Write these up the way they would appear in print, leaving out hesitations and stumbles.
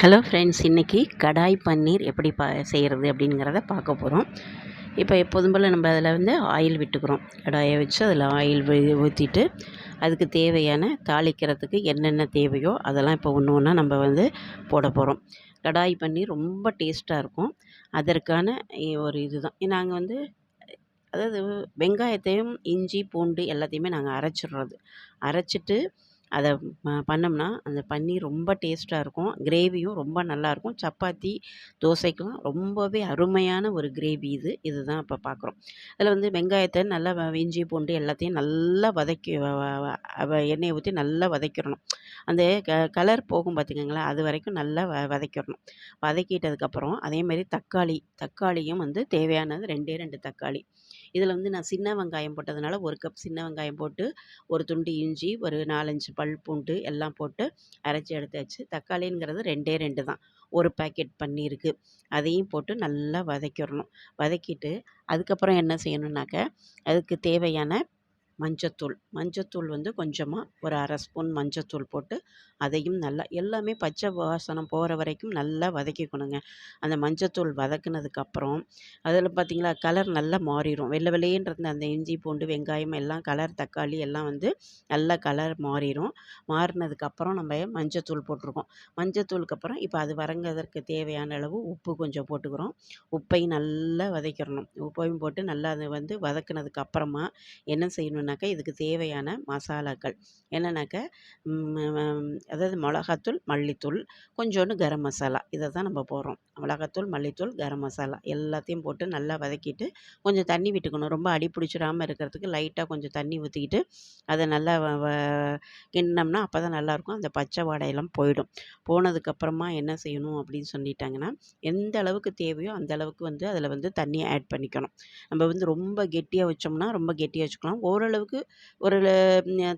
Hello friends, இன்றைக்கி கடாய் பன்னீர் எப்படி செய்கிறது அப்படிங்கிறத பார்க்க போகிறோம். இப்போ எப்போதும் போல் நம்ம அதில் ஆயில் விட்டுக்கிறோம். கடாயை வச்சு அதில் ஆயில் ஊற்றிட்டு அதுக்கு தேவையான தாளிக்கிறதுக்கு என்னென்ன தேவையோ அதெல்லாம் இப்போ ஒன்று ஒன்றா நம்ம போட போகிறோம். கடாய் பன்னீர் ரொம்ப டேஸ்ட்டாக இருக்கும். அதற்கான ஒரு இதுதான் நாங்கள் அதாவது வெங்காயத்தையும் இஞ்சி பூண்டு எல்லாத்தையுமே நாங்கள் அரைச்சிட்டு அதை பண்ணோம்னா அந்த பன்னீர் ரொம்ப டேஸ்ட்டாக இருக்கும். கிரேவியும் ரொம்ப நல்லாயிருக்கும். சப்பாத்தி தோசைக்கெலாம் ரொம்பவே அருமையான ஒரு கிரேவி இதுதான் இப்போ பார்க்குறோம். அதில் வெங்காயத்தை நல்லா இஞ்சி பூண்டு எல்லாத்தையும் நல்லா வதக்கி எண்ணெயை ஊற்றி நல்லா வதக்கிடணும். அந்த கலர் போகும் பார்த்துக்கங்களேன், அது வரைக்கும் நல்லா வதக்கிடணும். வதக்கிட்டதுக்கப்புறம் அதேமாதிரி தக்காளியும் தேவையானது 2 தக்காளி. இதில் நான் சின்ன வெங்காயம் போட்டதுனால 1 கப் சின்ன வெங்காயம் போட்டு, ஒரு துண்டு இஞ்சி, ஒரு 4-5 பல் பூண்டு எல்லாம் போட்டு அரைச்சி எடுத்தாச்சு. தக்காளிங்கிறது 2 தான். ஒரு பாக்கெட் பன்னீருக்கு. அதையும் போட்டு நல்லா வதக்கிடணும். வதக்கிட்டு அதுக்கப்புறம் என்ன செய்யணுன்னாக்க, அதுக்கு தேவையான மஞ்சத்தூள் கொஞ்சமாக ஒரு 1/2 ஸ்பூன் மஞ்சத்தூள் போட்டு அதையும் நல்லா எல்லாமே பச்சை வாசனம் போகிற வரைக்கும் நல்லா வதக்கிக்கணுங்க. அந்த மஞ்சத்தூள் வதக்குனதுக்கப்புறம் அதில் பார்த்திங்களா கலர் நல்லா மாறிடும். வெள்ளை வெள்ளையேன்றது அந்த இஞ்சி பூண்டு வெங்காயம் எல்லாம் கலர், தக்காளி எல்லாம் நல்லா கலர் மாறிடும். மாறினதுக்கப்புறம் நம்ம மஞ்சத்தூள் போட்டிருக்கோம். மஞ்சத்தூளுக்கு அப்புறம் இப்போ அது வதங்கிறதுக்கு தேவையான அளவு உப்பு கொஞ்சம் போட்டுக்கிறோம். உப்பையும் நல்லா வதக்கிடணும். உப்பையும் போட்டு நல்லா அதை வதக்குனதுக்கு அப்புறமா என்ன செய்யணுன்னாக்கா, இதுக்கு தேவையான மசாலாக்கள் என்னன்னாக்கா, அதாவது மிளகாத்தூள், மல்லித்தூள், கொஞ்சோண்டு கரம் மசாலா, இதை தான் நம்ம போடுறோம். மிளகாத்தூள், மல்லித்தூள், கரம் மசாலா எல்லாத்தையும் போட்டு நல்லா வதக்கிட்டு கொஞ்சம் தண்ணி விட்டுக்கணும். ரொம்ப அடி பிடிச்சிடாமல் இருக்கிறதுக்கு லைட்டாக கொஞ்சம் தண்ணி ஊற்றிக்கிட்டு அதை நல்லா கிண்டினோம்னா அப்போ தான் நல்லாயிருக்கும். அந்த பச்சை வாடையெல்லாம் போயிடும். போனதுக்கப்புறமா என்ன செய்யணும் அப்படின்னு சொல்லிட்டாங்கன்னா, எந்த அளவுக்கு தேவையோ அந்த அளவுக்கு அதில் தண்ணியை ஆட் பண்ணிக்கணும். நம்ம ரொம்ப கெட்டியாக வச்சோம்னா ரொம்ப கெட்டியாக வச்சுக்கலாம். ஓரளவுக்கு ஒரு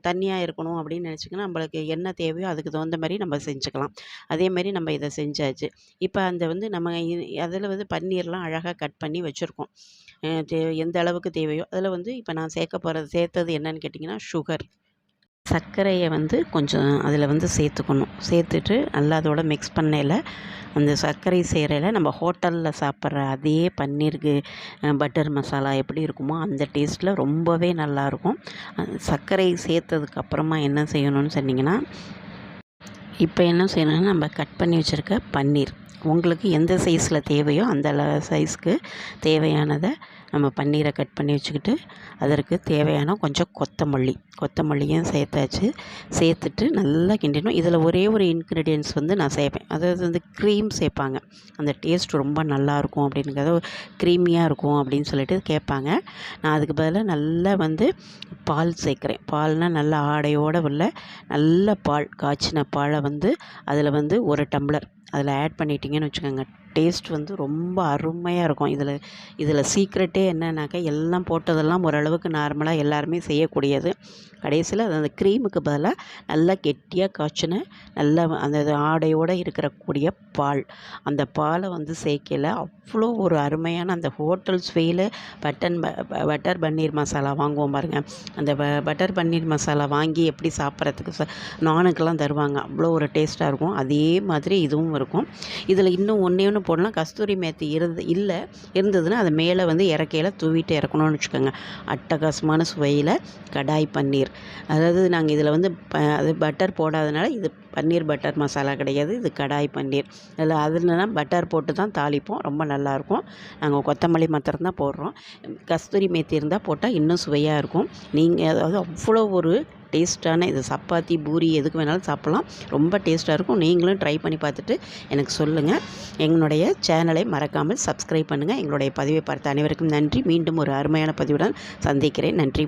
தண்ணியாக இருக்கணும் அப்படின்னு நினச்சிங்கன்னா, நம்மளுக்கு என்ன தேவையோ அதுக்கு தகுந்த மாதிரி நம்ம செஞ்சுக்கலாம். அதேமாதிரி நம்ம இதை செஞ்சாச்சு. இப்போ அந்த நம்ம அதில் பன்னீர்லாம் அழகாக கட் பண்ணி வச்சுருக்கோம். எந்த அளவுக்கு தேவையோ அதில் இப்போ நான் சேர்த்தது என்னன்னு கேட்டிங்கன்னா, சர்க்கரையை கொஞ்சம் அதில் சேர்த்துக்கணும். சேர்த்துட்டு நல்லா அதோட மிக்ஸ் பண்ணையில் அந்த சர்க்கரை சேரையில் நம்ம ஹோட்டலில் சாப்பிட்ற அதே பன்னீருக்கு பட்டர் மசாலா எப்படி இருக்குமோ அந்த டேஸ்ட்டில் ரொம்பவே நல்லாயிருக்கும். சர்க்கரை சேர்த்ததுக்கப்புறமா என்ன செய்யணும்னு சொன்னிங்கன்னா, இப்போ என்ன செய்யணும்னா, நம்ம கட் பண்ணி வச்சுருக்க பன்னீர் உங்களுக்கு எந்த சைஸில் தேவையோ அந்த சைஸ்க்கு தேவையானதை நம்ம பன்னீரை கட் பண்ணி வச்சுக்கிட்டு அதற்கு தேவையான கொஞ்சம் கொத்தமல்லியும் சேர்த்துட்டு நல்லா கிண்டணும். இதில் ஒரே ஒரு இன்க்ரீடியன்ஸ் நான் சேர்ப்பேன். அதாவது க்ரீம் சேர்ப்பாங்க. அந்த டேஸ்ட் ரொம்ப நல்லாயிருக்கும் அப்படிங்கிறத, க்ரீமியாக இருக்கும் அப்படின்னு சொல்லிட்டு கேட்பாங்க. நான் அதுக்கு பதிலாக நல்லா பால் சேர்க்குறேன். பால்னால் நல்லா ஆடையோடு உள்ள நல்ல பால், காய்ச்சின பாலை அதில் 1 டம்ளர் அதில் ஆட் பண்ணிட்டீங்கன்னு வச்சுக்கோங்க. டேஸ்ட் ரொம்ப அருமையாக இருக்கும். இதில் சீக்ரெட்டே என்னன்னாக்கா, எல்லாம் போட்டதெல்லாம் ஓரளவுக்கு நார்மலாக எல்லாருமே செய்யக்கூடியது. கடைசியில் அந்த க்ரீமுக்கு பதிலாக நல்லா கெட்டியாக காய்ச்சின நல்லா அந்த ஆடையோடு இருக்கக்கூடிய பால், அந்த பாலை சேர்க்கையில் அவ்வளோ ஒரு அருமையான அந்த hotel style butter paneer masala வாங்குவோம் பாருங்கள். அந்த பட்டர் பன்னீர் மசாலா வாங்கி எப்படி சாப்பிட்றதுக்கு நானுக்கெல்லாம் தருவாங்க. அவ்வளோ ஒரு டேஸ்ட்டாக இருக்கும். அதே மாதிரி இதுவும் இருக்கும். இதில் இன்னும் ஒன்று போடலாம். கஸ்தூரி மேத்தி இருந்ததுன்னா அதை மேலே இறக்கையில் தூவிட்டு இறக்கணும்னு வச்சுக்கோங்க. அட்டகாசமான சுவையில் கடாய் பன்னீர். அதாவது நாங்கள் இதில் அது பட்டர் போடாதனால இது பன்னீர் பட்டர் மசாலா கிடையாது, இது கடாய் பன்னீர். அதுலலாம் பட்டர் போட்டு தான் தாளிப்போம். ரொம்ப நல்லாயிருக்கும். நாங்கள் கொத்தமல்லி மாத்திரம் தான் போடுறோம். கஸ்தூரி மேத்தி இருந்தால் போட்டால் இன்னும் சுவையாக இருக்கும். நீங்கள் அதாவது அவ்வளோ ஒரு டேஸ்ட்டான இது சப்பாத்தி, பூரி எதுக்கு வேணாலும் சாப்பிட்லாம். ரொம்ப டேஸ்ட்டாக இருக்கும். நீங்களும் ட்ரை பண்ணி பார்த்துட்டு எனக்கு சொல்லுங்கள். எங்களுடைய சேனலை மறக்காமல் சப்ஸ்கிரைப் பண்ணுங்கள். எங்களுடைய பதிவை பார்த்த அனைவருக்கும் நன்றி. மீண்டும் ஒரு அருமையான பதிவுடன் சந்திக்கிறேன். நன்றி.